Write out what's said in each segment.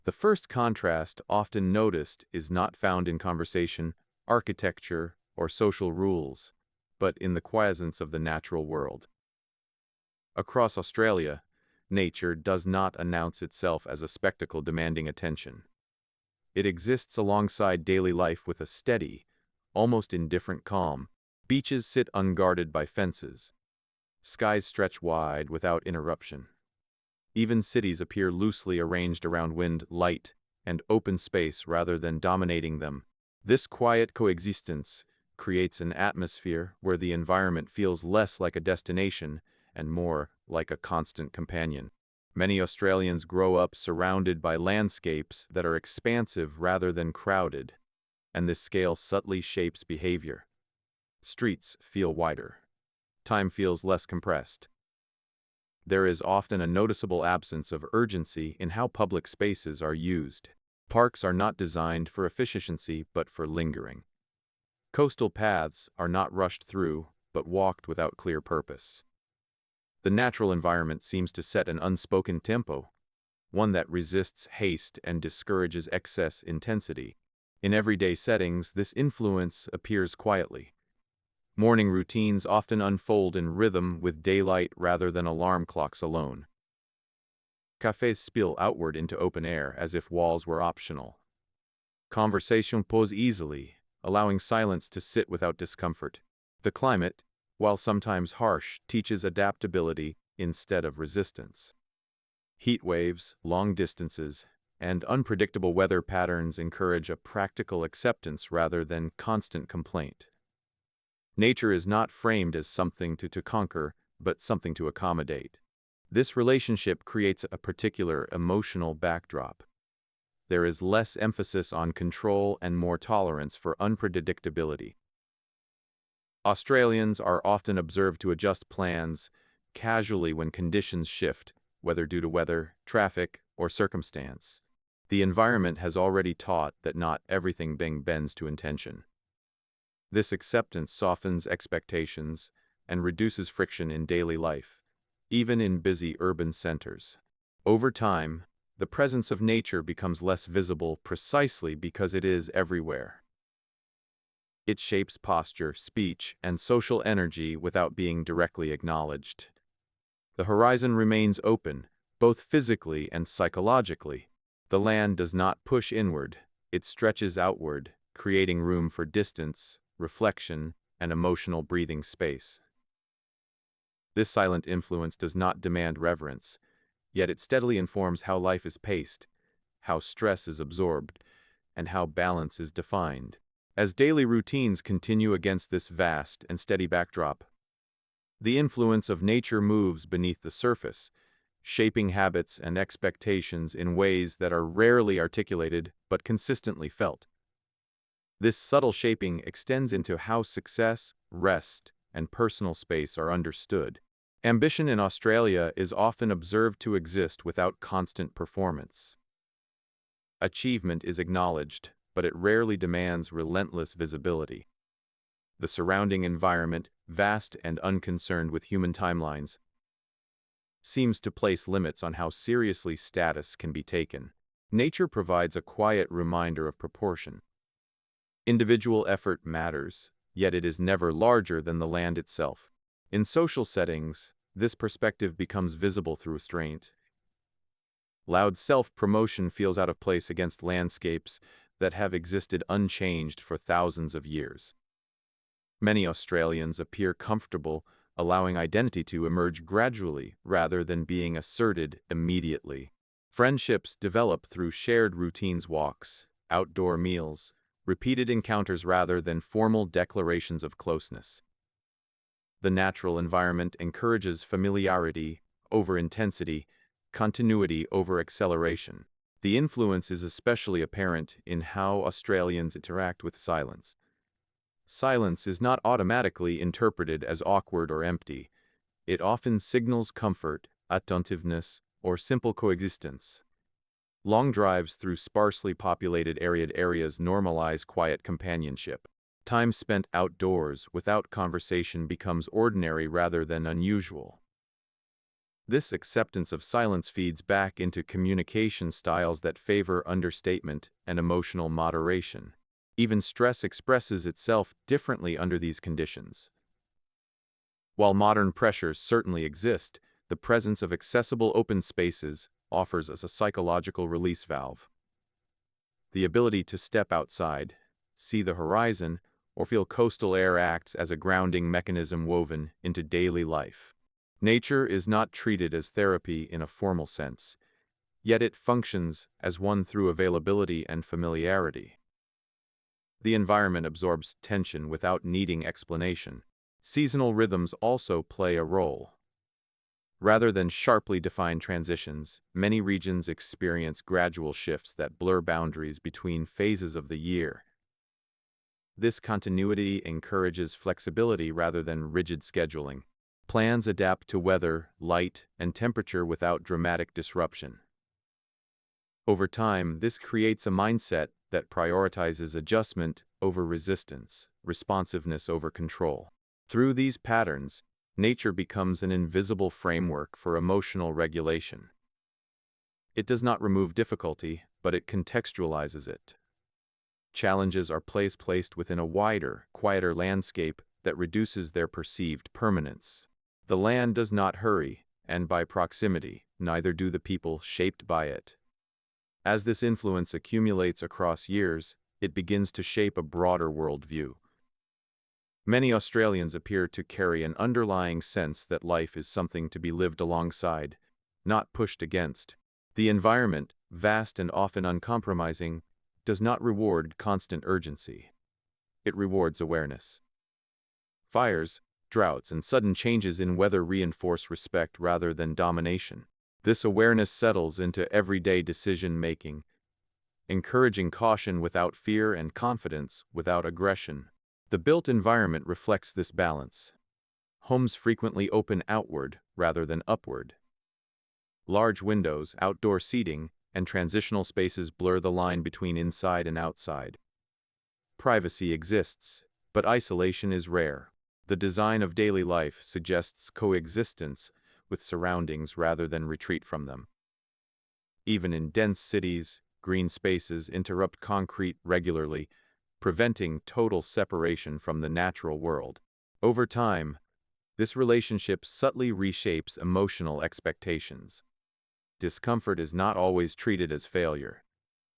The first contrast often noticed is not found in conversation, architecture, or social rules, but in the quiescence of the natural world. Across Australia, nature does not announce itself as a spectacle demanding attention. It exists alongside daily life with a steady, almost indifferent calm. Beaches sit unguarded by fences. Skies stretch wide without interruption. Even cities appear loosely arranged around wind, light, and open space rather than dominating them. This quiet coexistence creates an atmosphere where the environment feels less like a destination and more like a constant companion. Many Australians grow up surrounded by landscapes that are expansive rather than crowded, and this scale subtly shapes behavior. Streets feel wider. Time feels less compressed. There is often a noticeable absence of urgency in how public spaces are used. Parks are not designed for efficiency but for lingering. Coastal paths are not rushed through but walked without clear purpose. The natural environment seems to set an unspoken tempo, one that resists haste and discourages excess intensity. In everyday settings, this influence appears quietly. Morning routines often unfold in rhythm with daylight rather than alarm clocks alone. Cafes spill outward into open air as if walls were optional. Conversation pause easily, allowing silence to sit without discomfort. The climate, while sometimes harsh, teaches adaptability instead of resistance. Heat waves, long distances, and unpredictable weather patterns encourage a practical acceptance rather than constant complaint. Nature is not framed as something to conquer, but something to accommodate. This relationship creates a particular emotional backdrop. There is less emphasis on control and more tolerance for unpredictability. Australians are often observed to adjust plans casually when conditions shift, whether due to weather, traffic, or circumstance. The environment has already taught that not everything bends to intention. This acceptance softens expectations and reduces friction in daily life, even in busy urban centers. Over time, the presence of nature becomes less visible precisely because it is everywhere. It shapes posture, speech, and social energy without being directly acknowledged. The horizon remains open, both physically and psychologically. The land does not push inward, it stretches outward, creating room for distance, reflection, and emotional breathing space. This silent influence does not demand reverence, yet it steadily informs how life is paced, how stress is absorbed, and how balance is defined. As daily routines continue against this vast and steady backdrop, the influence of nature moves beneath the surface, shaping habits and expectations in ways that are rarely articulated but consistently felt. This subtle shaping extends into how success, rest, and personal space are understood. Ambition in Australia is often observed to exist without constant performance. Achievement is acknowledged, but it rarely demands relentless visibility. The surrounding environment, vast and unconcerned with human timelines, seems to place limits on how seriously status can be taken. Nature provides a quiet reminder of proportion. Individual effort matters, yet it is never larger than the land itself. In social settings, this perspective becomes visible through restraint. Loud self-promotion feels out of place against landscapes that have existed unchanged for thousands of years. Many Australians appear comfortable allowing identity to emerge gradually rather than being asserted immediately. Friendships develop through shared routines, walks, outdoor meals, repeated encounters rather than formal declarations of closeness. The natural environment encourages familiarity over intensity, continuity over acceleration. The influence is especially apparent in how Australians interact with silence. Silence is not automatically interpreted as awkward or empty. It often signals comfort, attentiveness, or simple coexistence. Long drives through sparsely populated arid areas normalize quiet companionship. Time spent outdoors without conversation becomes ordinary rather than unusual. This acceptance of silence feeds back into communication styles that favor understatement and emotional moderation. Even stress expresses itself differently under these conditions. While modern pressures certainly exist, the presence of accessible open spaces offers us a psychological release valve. The ability to step outside, see the horizon, or feel coastal air acts as a grounding mechanism woven into daily life. Nature is not treated as therapy in a formal sense, yet it functions as one through availability and familiarity. The environment absorbs tension without needing explanation. Seasonal rhythms also play a role. Rather than sharply defined transitions, many regions experience gradual shifts that blur boundaries between phases of the year. This continuity encourages flexibility rather than rigid scheduling. Plans adapt to weather, light, and temperature without dramatic disruption. Over time, this creates a mindset that prioritizes adjustment over resistance, responsiveness over control. Through these patterns, nature becomes an invisible framework for emotional regulation. It does not remove difficulty, but it contextualizes it. Challenges are placed within a wider, quieter landscape that reduces their perceived permanence. The land does not hurry, and by proximity, neither do the people shaped by it. As this influence accumulates across years, it begins to shape a broader worldview. Many Australians appear to carry an underlying sense that life is something to be lived alongside, not pushed against. The environment, vast and often uncompromising, does not reward constant urgency. It rewards awareness. Fires, droughts, and sudden changes in weather reinforce respect rather than domination. This awareness settles into everyday decision-making, encouraging caution without fear and confidence without aggression. The built environment reflects this balance. Homes frequently open outward rather than upward. Large windows, outdoor seating, and transitional spaces blur the line between inside and outside. Privacy exists, but isolation is rare. The design of daily life suggests coexistence with surroundings rather than retreat from them. Even in dense cities, green spaces interrupt concrete regularly, preventing total separation from the natural world. Over time, this relationship subtly reshapes emotional expectations. Discomfort is not always treated as failure.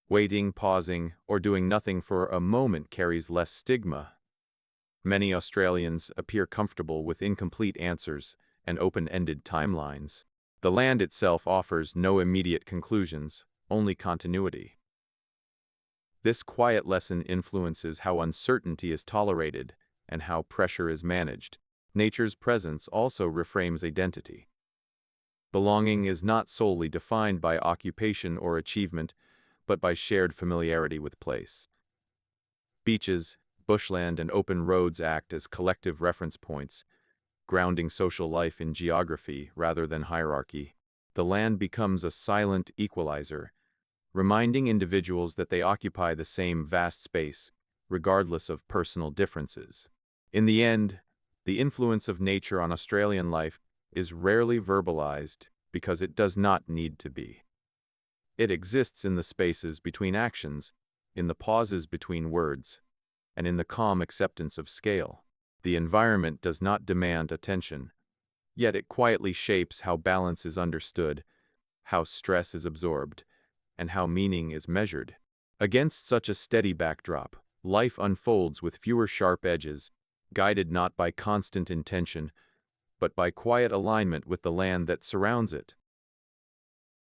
Waiting, pausing, or doing nothing for a moment carries less stigma. Many Australians appear comfortable with incomplete answers and open-ended timelines. The land itself offers no immediate conclusions, only continuity. This quiet lesson influences how uncertainty is tolerated and how pressure is managed. Nature's presence also reframes identity. Belonging is not solely defined by occupation or achievement, but by shared familiarity with place. Beaches, bushland, and open roads act as collective reference points, grounding social life in geography rather than hierarchy. The land becomes a silent equalizer, reminding individuals that they occupy the same vast space, regardless of personal differences. In the end, the influence of nature on Australian life is rarely verbalized because it does not need to be. It exists in the spaces between actions, in the pauses between words, and in the calm acceptance of scale. The environment does not demand attention, yet it quietly shapes how balance is understood, how stress is absorbed, and how meaning is measured. Against such a steady backdrop, life unfolds with fewer sharp edges, guided not by constant intention, but by quiet alignment with the land that surrounds it.